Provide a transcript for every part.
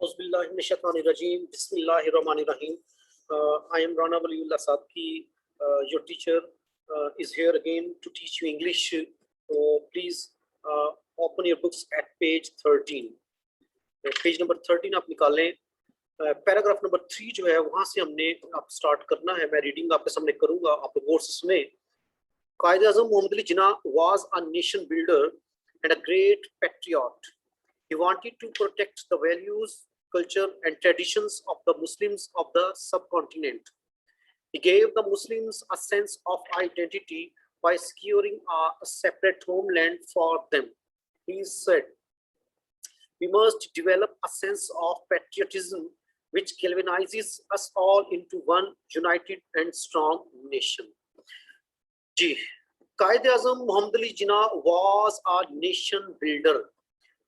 Auzubillahiminash-shaytanir-rajim. Bismillahir-rahmanir-rahim. I am Rana Waliullah Sadki. Your teacher is here again to teach you English. Please open your books at page 13. Page number 13 आप निकालें. Paragraph number 3 जो है वहां से हमने आप start करना है. मैं रीडिंग आपके सामने करूंगा, आप गौर से सुने. Quaid-e-Azam Mohammad Ali Jinnah was a nation builder and a great patriot. He wanted to protect the values, culture and traditions of the Muslims of the subcontinent. He gave the Muslims a sense of identity by securing a separate homeland for them. He said, "We must develop a sense of patriotism which galvanizes us all into one united and strong nation." जी, Quaid-e-Azam Mohammad Ali Jinnah was a nation builder.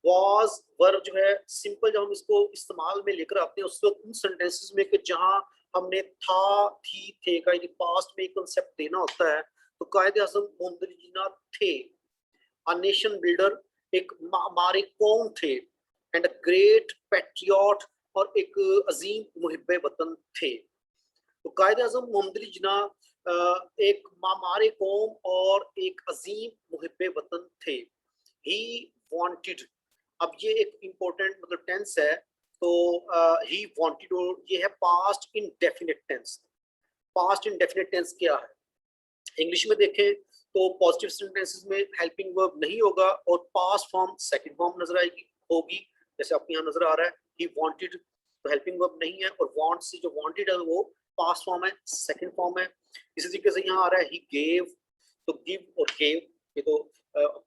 was verb जो है simple, जब हम इसको इस्तेमाल में लेकर आते हैं उस वक्त उन सेंटेंसेस में कि जहां हमने था, थी, थे का यानी पास्ट में एक कांसेप्ट देना होता है, तो कायद-ए-आज़म मोहम्मद अली जिन्ना थे. अ नेशन बिल्डर, एक हमारे कौम थे. एंड अ ग्रेट पैट्रियट, और एक अजीम मुहिब्बे वतन थे. तो कायद-ए-आज़म मोहम्मद अली जिन्ना एक हमारे कौम और एक अजीम मुहिब्बे वतन थे. ही वांटेड, अब ये एक इम्पोर्टेंट मतलब टेंस है, तो ही वांटेड, और ये है past indefinite tense. Past indefinite tense क्या है? इंग्लिश में देखें तो पॉजिटिव सेंटेंसेस में हेल्पिंग वर्ब नहीं होगा और पास्ट फॉर्म सेकंड फॉर्म नजर आएगी होगी. जैसे आपको यहाँ नजर आ रहा है ही वांटेड, तो हेल्पिंग वर्ब नहीं है, और वांट से जो वांटेड है वो पास्ट फॉर्म है, सेकंड फॉर्म है. इसी तरीके से यहाँ आ रहा है ही गेव, तो गिव और गेव, ये तो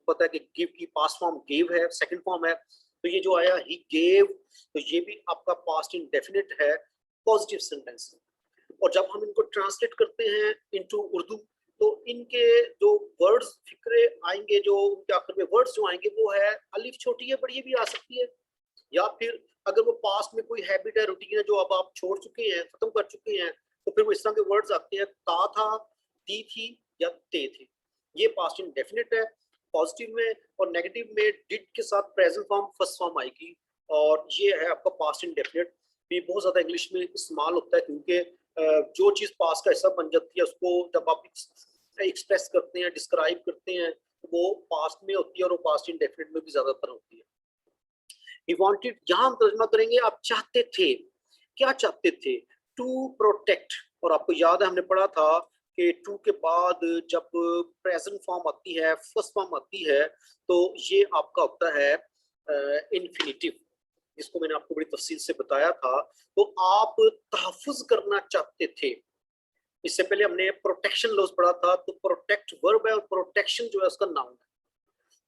पता है कि गिव की पास्ट फॉर्म गिव है, सेकंड फॉर्म है. तो ये जो आया ही गेव, तो ये भी आपका पास्ट इंडेफिनिट है, पॉजिटिव सेंटेंस. और जब हम इनको ट्रांसलेट करते हैं इनटू उर्दू, तो इनके जो वर्ड्स फिक्रे आएंगे, जो उनके आखिर में वर्ड्स जो आएंगे वो है अलिफ छोटी है बड़ी ये भी आ सकती है, या फिर अगर वो पास्ट में कोई हैबिट है, रूटीन है जो अब आप छोड़ चुके हैं, खत्म कर चुके हैं, तो फिर वो इस तरह के वर्ड्स आते हैं, ता था, ती थी या ते थे. ये पास्ट इंडेफिनिट है पॉजिटिव में, और नेगेटिव में डिड के साथ प्रेजेंट फॉर्म फर्स्ट फॉर्म आएगी. और ये है आपका पास्ट इंडेफिनिट. भी बहुत ज्यादा इंग्लिश में इस्तेमाल होता है, क्योंकि जो चीज पास्ट का हिस्सा बन जाती है उसको जब आप एक्सप्रेस करते हैं, डिस्क्राइब करते हैं, तो वो पास्ट में होती है, और वो पास्ट इंडेफिनिट में भी ज्यादातर होती है. He wanted, यहाँ हम तर्जुमा करेंगे आप चाहते थे. क्या चाहते थे? To protect. और आपको याद है हमने पढ़ा था कि टू के बाद जब प्रेजेंट फॉर्म आती है, फर्स्ट फॉर्म आती है, तो ये आपका होता है इन्फिनिटिव, जिसको मैंने आपको बड़ी तफसील से बताया था. तो आप तहफ़्फ़ुज़ करना चाहते थे. इससे पहले हमने प्रोटेक्शन लफ्ज़ पढ़ा था, तो प्रोटेक्ट वर्ब है और प्रोटेक्शन जो है उसका नाउन है.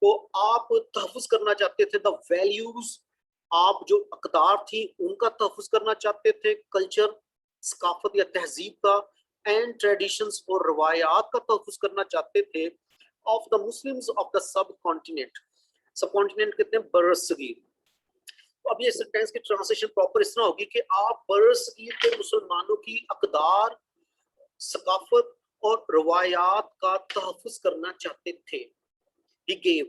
तो आप तहफ़्फ़ुज़ करना चाहते थे द वैल्यूज, आप जो अक़दार थी उनका तहफ़्फ़ुज़ करना चाहते थे, कल्चर, सकाफत या तहजीब का, एंड ट्रेडिशंस और रवायात का तहफ़्फ़ुज़ करना चाहते थे, of the Muslims of the sub continent. सब कॉन्टिनेंट कहते हैं बरसगीर. तो अब ये सेंटेंस की ट्रांसलेशन प्रॉपर इस तरह होगी कि आप बरसगीर के मुसलमानों की अक़दार, सकाफत और रवायात का तहफ़्फ़ुज़ करना चाहते थे. He gave,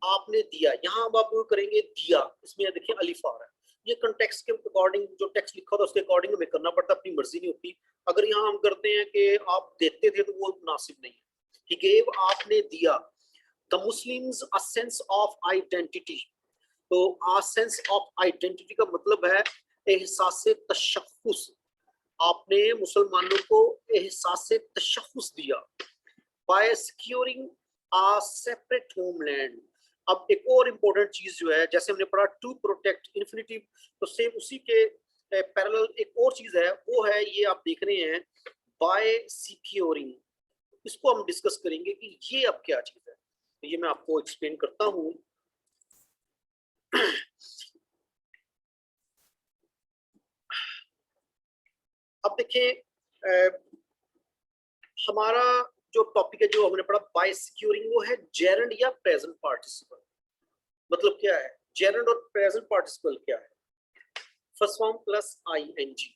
आपने दिया. यहाँ अब आप करेंगे दिया, इसमें देखिए अलिफ आ रहा है. ये कंटेक्स्ट के अकॉर्डिंग, जो टेक्स्ट लिखा था उसके अकॉर्डिंग हमें करना पड़ता, अपनी मर्जी नहीं होती. अगर यहाँ हम करते हैं कि आप देते थे तो वो मुनासिब नहीं है. He gave, आपने दिया. The Muslims a sense of identity. तो a sense of identity का मतलब है एहसास तशख़्ख़ुस. आपने मुसलमानों को एहसास तशख़्ख़ुस दिया. By securing a separate homeland. अब एक और इम्पोर्टेंट चीज जो है, जैसे हमने पढ़ा टू प्रोटेक्ट इन्फिनिटिव, तो सेम उसी के पैरेलल एक और चीज है, वो है ये आप देख रहे हैं बाय सिक्योरिंग. इसको हम डिस्कस करेंगे कि ये अब क्या चीज है. तो ये मैं आपको एक्सप्लेन करता हूं. अब देखिए हमारा जो टॉपिक है जो हमने पढ़ा बाय सिक्योरिंग, वो है जेरेंड या प्रेजेंट पार्टिसिपल. मतलब क्या है जेरेंड और प्रेजेंट पार्टिसिपल क्या है? First form plus ING.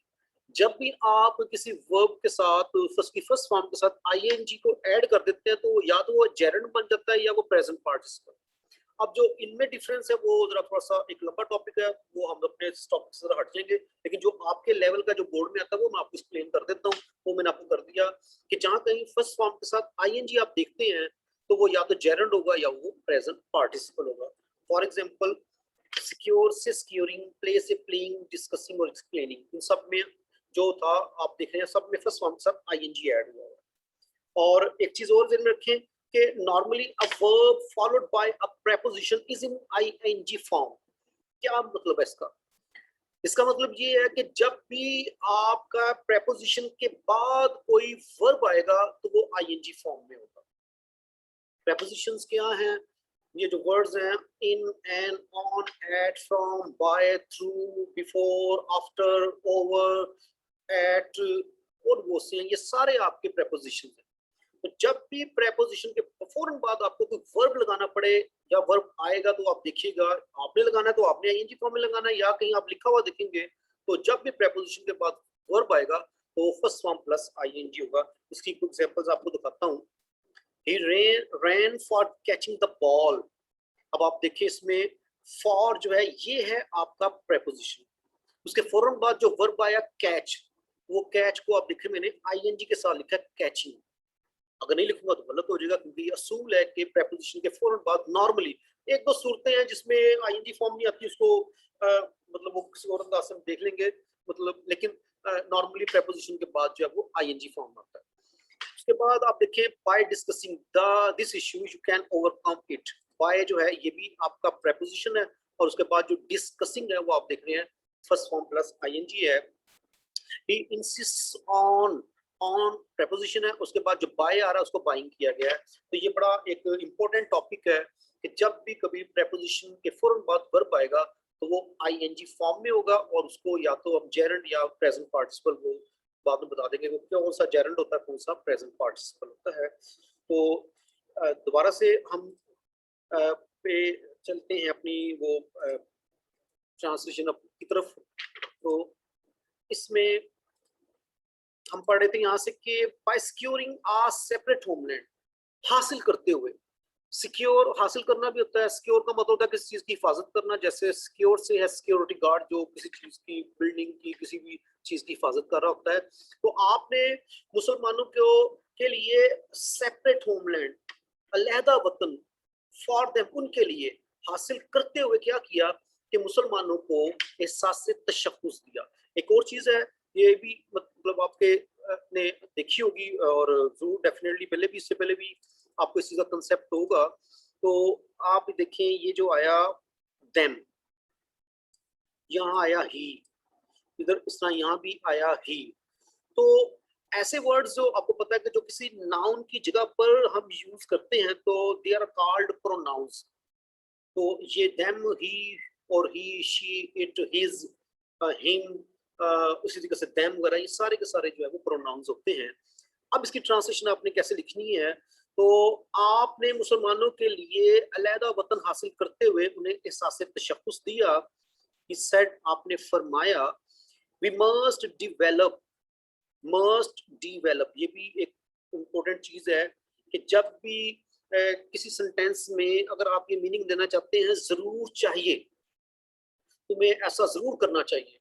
जब भी आप किसी वर्ब के साथ फर्स्ट फॉर्म के साथ आईएनजी को ऐड कर देते हैं, तो या तो वो जेरेंड बन जाता है या वो प्रेजेंट पार्टिसिपल. अब जो इनमें डिफरेंस है वो जरा थोड़ा सा एक लंबा टॉपिक है, वो हम अपने टॉपिक से जरा हट जाएंगे, लेकिन जो आपके लेवल का जो बोर्ड में आता है वो मैं आपको एक्सप्लेन कर देता हूँ। वो मैंने आपको कर दिया कि जहां कहीं फर्स्ट फॉर्म के साथ आईएनजी आप देखते हैं तो वो या तो जेरंड होगा या वो प्रेजेंट पार्टिसिपल होगा। फॉर एग्जाम्पल सिक्योर से स्क्योरिंग, प्ले से प्लेइंग, डिस्कसिंग और एक्सप्लेनिंग, इन सब में जो था आप देख रहे हैं सब में फर्स्ट फॉर्म के साथ आईएनजी ऐड हुआ है। और एक चीज और ध्यान में रखें कि normally a verb followed by a preposition is in ING form. क्या मतलब है इसका? इसका मतलब ये है कि जब भी आपका प्रेपोजिशन के बाद कोई वर्ब आएगा तो वो आईएनजी फॉर्म में होगा। प्रेपोजिशंस क्या हैं? ये जो वर्ड्स हैं in, an, on, at, from, by, through, before, after, over, at और वो से, ये सारे आपके प्रेपोजिशन हैं। तो जब भी प्रेपोजिशन के फौरन बाद आपको कोई वर्ब लगाना पड़े या वर्ब आएगा तो आप देखिएगा, आपने लगाना है तो आपने आईएनजी फॉर्म में लगाना है, या कहीं आप लिखा हुआ देखेंगे तो जब भी प्रेपोजिशन के बाद वर्ब आएगा तो वो फर्स्ट फॉर्म प्लस आईएनजी होगा। इसकी कुछ एग्जांपल्स आपको दिखाता हूँ। He ran for catching the ball। अब आप देखिए इसमें for जो है ये है आपका प्रेपोजिशन, उसके फौरन बाद जो वर्ब आया कैच, वो कैच को आप देखिए मैंने आईएनजी के साथ लिखा कैचिंग। अगर नहीं लिखूंगा तो गलत हो जाएगा, क्योंकि असूल है कि प्रेपोजिशन के फौरन बाद नॉर्मली एक दो सूरतें हैं जिसमें आईएनजी फॉर्म नहीं आती, उसको मतलब वो किसी और अंदाज से हम देख लेंगे, मतलब लेकिन नॉर्मली प्रेपोजिशन के बाद जो है वो आईएनजी फॉर्म आता है। उसके बाद आप देखें by discussing this issue you can overcome it. By जो है ये भी आपका प्रेपोजिशन है, और उसके बाद जो डिस्कसिंग है वो आप देख रहे हैं फर्स्ट फॉर्म प्लस आईएनजी है। ही इंसिस्ट्स ऑन, ऑन प्रेपोजिशन है, उसके बाद जो बाय आ रहा है उसको बाइंग किया गया है। तो ये बड़ा एक इंपॉर्टेंट टॉपिक है कि जब भी कभी प्रेपोजिशन के फौरन बाद वर्ब आएगा तो वो आईएनजी फॉर्म में होगा, और उसको या तो हम जेरंड या प्रेजेंट पार्टिसिपल वो बाद में बता देंगे वो कौन सा जेरंड होता है कौन सा प्रेजेंट पार्टिसिपल होता है। तो दोबारा से हम पे चलते हैं अपनी वो ट्रांसलेशन की तरफ। तो इसमें हम पढ़ रहे थे यहाँ से कि बाय सिक्योरिंग आ सेपरेट होमलैंड, हासिल करते हुए। सिक्योर हासिल करना भी होता है, सिक्योर का मतलब होता है किसी चीज की हिफाजत करना, जैसे सिक्योर से है सिक्योरिटी गार्ड जो किसी चीज की, बिल्डिंग की, किसी भी चीज की हिफाजत कर रहा होता है। तो आपने मुसलमानों को के लिए सेपरेट होमलैंड, अलहदा वतन, फॉर देम उनके लिए हासिल करते हुए क्या किया कि मुसलमानों को एहसास से तशख्खुस दिया। एक और चीज है, ये भी मतलब आपके ने देखी होगी और जरूर डेफिनेटली पहले भी, इससे पहले भी आपको इस चीज का कंसेप्ट होगा। तो आप देखें ये जो आया देम, यहाँ आया ही, इधर इस तरह यहाँ भी आया ही। तो ऐसे वर्ड्स जो आपको पता है कि जो किसी नाउन की जगह पर हम यूज करते हैं तो दे आर कॉल्ड प्रोनाउंस। तो ये देम, ही और ही, शी, इट, हिज, हिम, उसी तरीके से देम वगैरह, ये सारे के सारे जो है वो प्रोनाउंस होते हैं। अब इसकी ट्रांसलेशन आपने कैसे लिखनी है? तो आपने मुसलमानों के लिए अलहदा वतन हासिल करते हुए उन्हें एहसास तशख्खुस दिया। He said, आपने फरमाया we must develop, must develop, ये भी एक इम्पोर्टेंट चीज है कि जब भी किसी सेंटेंस में अगर आप ये मीनिंग देना चाहते हैं जरूर चाहिए, तुम्हें ऐसा जरूर करना चाहिए,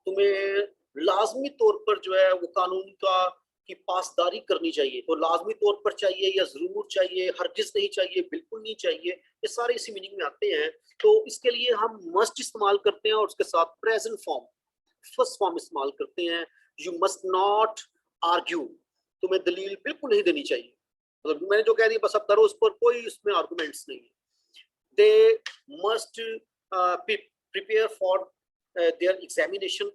तुम्हें लाजमी तौर पर जो है वो कानून का की पासदारी करनी चाहिए। तो लाजमी तौर पर चाहिए या जरूर चाहिए, हरगिज नहीं चाहिए, बिल्कुल नहीं चाहिए, ये सारे इसी मीनिंग में आते हैं। तो इसके लिए हम मस्ट इस्तेमाल करते हैं और उसके साथ प्रेजेंट फॉर्म, फर्स्ट फॉर्म इस्तेमाल करते हैं। यू मस्ट नॉट आर्ग्यू, तुम्हें दलील बिल्कुल नहीं देनी चाहिए, मतलब मैंने जो कह दिया बस अब करो, उस पर कोई उसमें आर्गुमेंट्स नहीं है। They must prepare for their examination,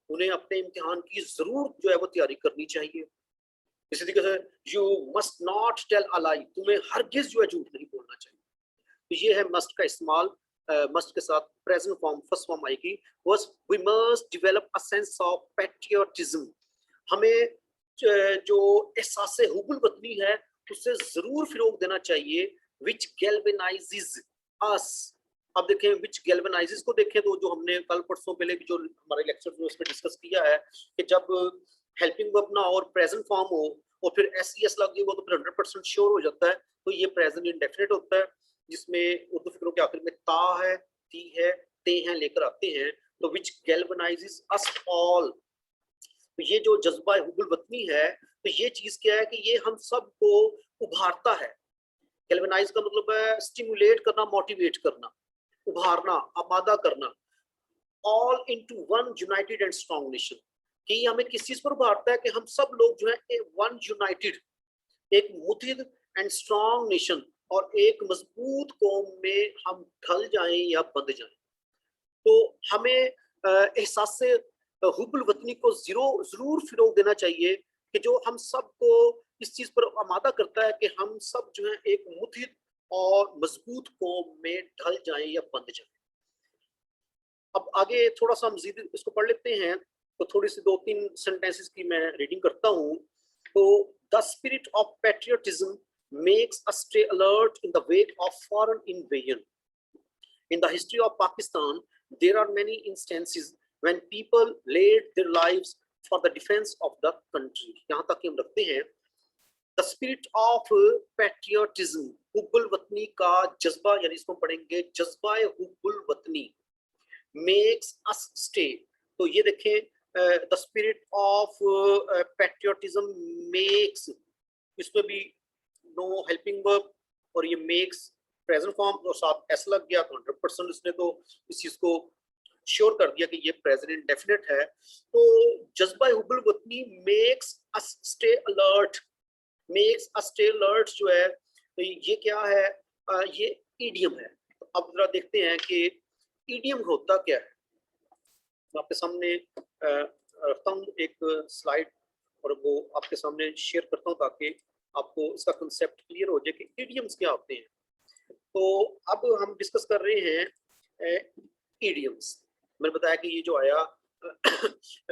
उन्हें अपने इम्तिहान की जरूर जो है वो तैयारी करनी चाहिए। इसी तरीके से you must not tell a lie, तुम्हें हरगिज जो है झूठ नहीं बोलना चाहिए। तो ये है मस्ट का इस्तेमाल। मस्ट के साथ प्रेजेंट फॉर्म फर्स्ट फॉर्म आएगी। Thus we must develop a sense of patriotism, हमें जो एहसास हुब्बुल वतनी है उससे जरूर फिरोग देना चाहिए। विच गैल्वेनाइजेस अस, अब देखें विच गैल्वेनाइजेस को देखें तो जो हमने कल परसों पहले भी जो हमारे लेक्चर में उसमें डिस्कस किया है कि जब हेल्पिंग वर्ब ना और प्रेजेंट फॉर्म हो और फिर एस लग जाए वो तो फिर 100% श्योर हो जाता है, तो ये प्रेजेंट इंडेफिनिट होता है। जिसमें उर्दू फिक्रों के आखिर में ता है, ती है, ते हैं लेकर आते हैं, तो विच गैल्वनाइजेस अस ऑल। तो ये जो जज्बा हुब्बुल वतनी है, तो ये चीज क्या है कि ये हम सबको उभारता है। गैल्वनाइज का मतलब है स्टिमुलेट करना, मोटिवेट करना, उभारना, आमादा करना, all into one United and strong nation. कि ये हमें किस चीज पर उभारता है कि हम सब लोग जो है वन यूनाइटेड, एक मुत्तहिद एंड स्ट्रॉन्ग नेशन और एक मजबूत कौम में हम ढल जाएं या बंध जाएं। तो हमें एहसास से हुब्बुल वतनी को जरूर फिरोग देना चाहिए कि जो हम सबको इस चीज पर आमादा करता है कि हम सब जो है एक मुत्तहिद और मजबूत कौम में ढल जाएं या बंध जाएं। अब आगे थोड़ा सा मजीद इसको पढ़ लेते हैं, तो थोड़ी सी 2-3 सेंटेंसेस की मैं रीडिंग करता हूँ। तो the spirit of patriotism makes us stay alert in the wake of foreign invasion. In the history of Pakistan, there are many instances when people laid their lives for the defense of the country. यहाँ तक कि हम रखते हैं the spirit of patriotism, हुब्बुल वतनी का जज्बा, यानी इसको पढ़ेंगे जज्बा हुब्बुल वतनी, makes us stay। तो ये देखें the spirit of patriotism makes, इसमें भी नो हेल्पिंग वर्ब और ये मेक्स प्रेजेंट फॉर्म और साथ एस लग गया, तो 100% इसने तो इस चीज को श्योर कर दिया कि ये प्रेजेंट डेफिनेट है। तो जज्बा हुब्बुल वतनी makes us stay alert, makes us stay alert जो है तो ये क्या है, ये ईडियम है। तो अब जरा देखते हैं कि ईडियम होता क्या है। मैं आपके सामने रखता हूँ एक स्लाइड और वो आपके सामने शेयर करता हूँ ताकि आपको इसका कंसेप्ट क्लियर हो जाए कि इडियम्स क्या होते हैं। तो अब हम डिस्कस कर रहे हैं इडियम्स। मैंने बताया कि ये जो आया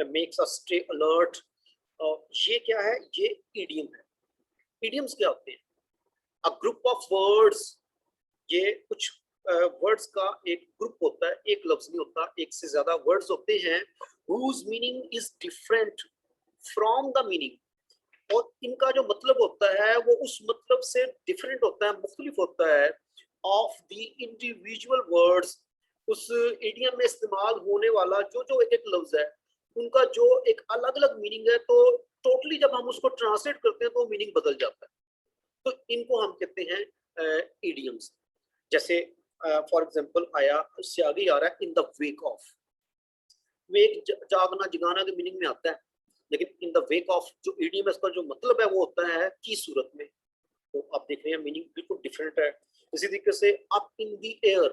मेक्स अस स्टे अलर्ट, और ये क्या है, ये इडियम है। इडियम्स क्या होते हैं? अ ग्रुप ऑफ वर्ड्स, ये कुछ वर्ड्स का एक ग्रुप होता है, एक लफ्ज नहीं होता, एक से ज्यादा वर्ड्स होते हैं whose meaning is different from the meaning, और इनका जो मतलब होता है वो उस मतलब से डिफरेंट होता है, मुख्तलिफ होता है ऑफ द इंडिविजुअल वर्ड्स, उस इडियम में इस्तेमाल होने वाला जो जो एक एक लफ्ज है उनका जो एक अलग अलग मीनिंग है। तो टोटली जब हम उसको ट्रांसलेट करते हैं तो मीनिंग बदल जाता है। तो इनको हम कहते हैं इडियम्स। जैसे फॉर एग्जांपल आया, उससे आगे आ रहा है इन द वेक ऑफ। वेक जागना जगाना के मीनिंग में आता है, लेकिन इन द वेक ऑफ जो ईडियम है इसका जो मतलब है वो होता है की सूरत में। तो आप देख रहे हैं मीनिंग बिल्कुल डिफरेंट है। इसी तरीके से up in the air,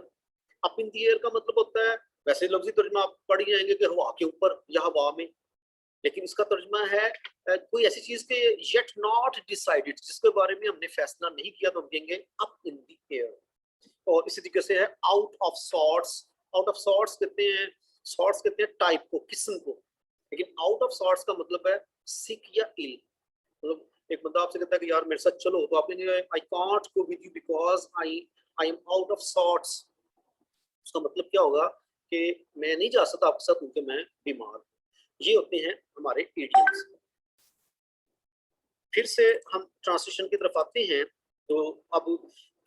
up in the air का मतलब होता है, वैसे लफ्जी तर्जुमा आप पढ़ ही जाएंगे कि हवा के ऊपर या हवा में, लेकिन इसका तर्जुमा है कोई ऐसी चीज के येट नॉट डिसाइडेड, जिसके बारे में हमने फैसला नहीं किया, तो हम कहेंगे अप इन द एयर। और इसी तरीके से है out of sorts. Out of sorts कहते हैं, सॉर्ट्स कहते हैं टाइप को, किस्म को, लेकिन आउट ऑफ सॉर्ट्स का मतलब है सिक या इल। मतलब एक बंदा आपसे कहता है कि यार मेरे साथ चलो, तो आप कहेंगे I can't go with you because I am out of sorts. उसका मतलब क्या होगा कि मैं नहीं जा सकता आपके साथ क्योंकि मैं बीमार। ये होते हैं हमारे इडियम्स। फिर से हम ट्रांसलेशन की तरफ आते हैं। तो अब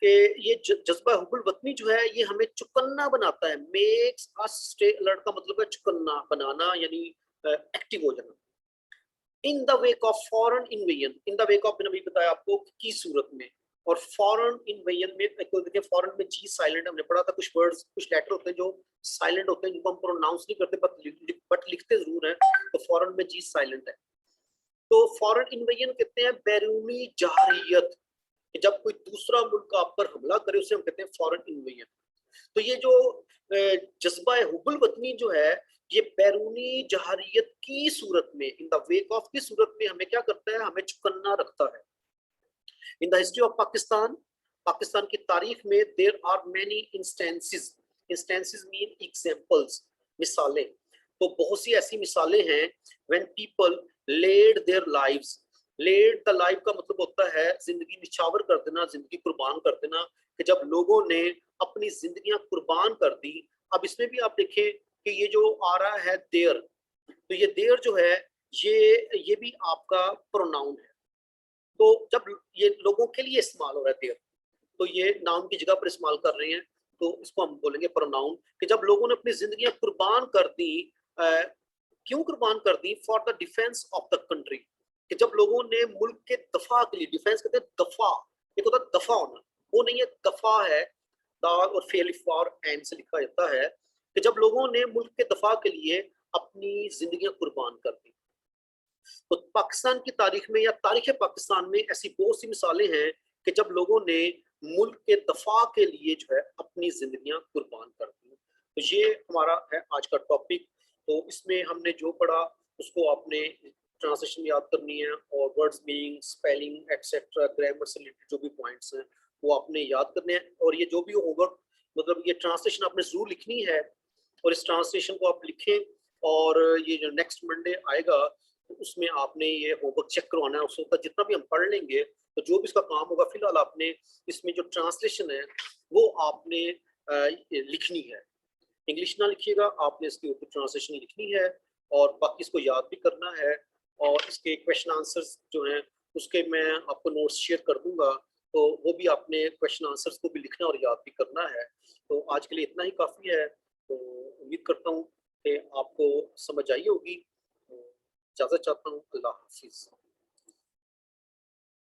कि ये जज्बा हुब्बुल वतनी जो है ये हमें चुकन्ना बनाता है। मेक्स अस स्टे अलर्ट का मतलब है चुकन्ना बनाना, यानी एक्टिव हो जाना। In the wake of foreign invasion, in the wake of मैंने अभी बताया आपको की सूरत में, और फॉरेन इन्वेजन में देखिए फॉरेन में जी साइलेंट, हमने पढ़ा था कुछ वर्ड्स कुछ लेटर होते हैं जो साइलेंट होते हैं, जिनको हम प्रोनाउंस नहीं करते बट लिखते जरूर हैं, तो फॉरेन में जी साइलेंट है। तो फॉरेन इन्वेजन कहते हैं बैरूनी जहरियत, जब कोई दूसरा मुल्क आप पर हमला करे उसे हम कहते हैं फॉरेन इन्वेजन। तो ये जो जज्बा हुब्बुल वतनी जो है ये बैरूनी जहरियत की सूरत में, इन द वेक ऑफ की सूरत में हमें क्या करता है, हमें चुकन्ना रखता है। In the history of Pakistan, Pakistan की तारीख में there are many instances, instances mean examples, मिसालें। तो बहुत सी ऐसी मिसालें हैं when people laid their lives. Laid the life का मतलब होता है जिंदगी निछावर कर देना, जिंदगी कुर्बान कर देना, कि जब लोगों ने अपनी जिंदगियां कुर्बान कर दी। अब इसमें भी आप देखें कि ये जो आ रहा है देयर, तो ये देयर जो है ये भी आपका प्रोनाउन है। तो जब ये लोगों के लिए इस्तेमाल हो रहा है देयर, तो ये नाउन की जगह पर इस्तेमाल कर रहे हैं, तो इसको हम बोलेंगे प्रोनाउन, कि जब लोगों ने अपनी जिंदगियां कुर्बान कर दी, क्यों कुर्बान कर दी? For the defence of the country, कि जब लोगों ने मुल्क के दफा के लिए, डिफेंस कहते हैं दफा, एक होता है दफा होना, वो नहीं है दफा है, दाल और फेल फॉर एन से लिखा जाता है, कि जब लोगों ने मुल्क के दफा के लिए अपनी जिंदगियां कुर्बान कर दी। तो पाकिस्तान की तारीख में या तारीख पाकिस्तान में ऐसी बहुत सी मिसालें हैं कि जब लोगों ने मुल्क के दफा के लिए जो है अपनी जिंदगियां कुर्बान कर दी। तो ये हमारा है आज का टॉपिक। तो इसमें हमने जो पढ़ा उसको आपने ट्रांसलेशन याद करनी है, और words meaning, spelling etcetera, grammar से रिलेटेड जो भी पॉइंट्स हैं वो आपने याद करने हैं। और ये जो भी होमवर्क, मतलब ये ट्रांसलेशन आपने जरूर लिखनी है, और इस ट्रांसलेशन को आप लिखें, और ये जो नेक्स्ट मंडे आएगा तो उसमें आपने ये होमवर्क चेक करवाना है। उसका जितना भी हम पढ़ लेंगे तो जो भी इसका काम होगा, फिलहाल आपने इसमें जो ट्रांसलेशन है वो आपने लिखनी है। इंग्लिश ना लिखिएगा, आपने इसके ऊपर ट्रांसलेशन लिखनी है, और बाकी इसको याद भी करना है। और इसके क्वेश्चन आंसर्स जो हैं उसके मैं आपको नोट्स शेयर कर दूंगा, तो वो भी आपने क्वेश्चन आंसर्स को भी लिखना और याद भी करना है। तो आज के लिए इतना ही काफ़ी है। तो उम्मीद करता हूँ कि आपको समझ आई होगी। तो इजाज़त चाहता हूँ। अल्लाह हाफिज़।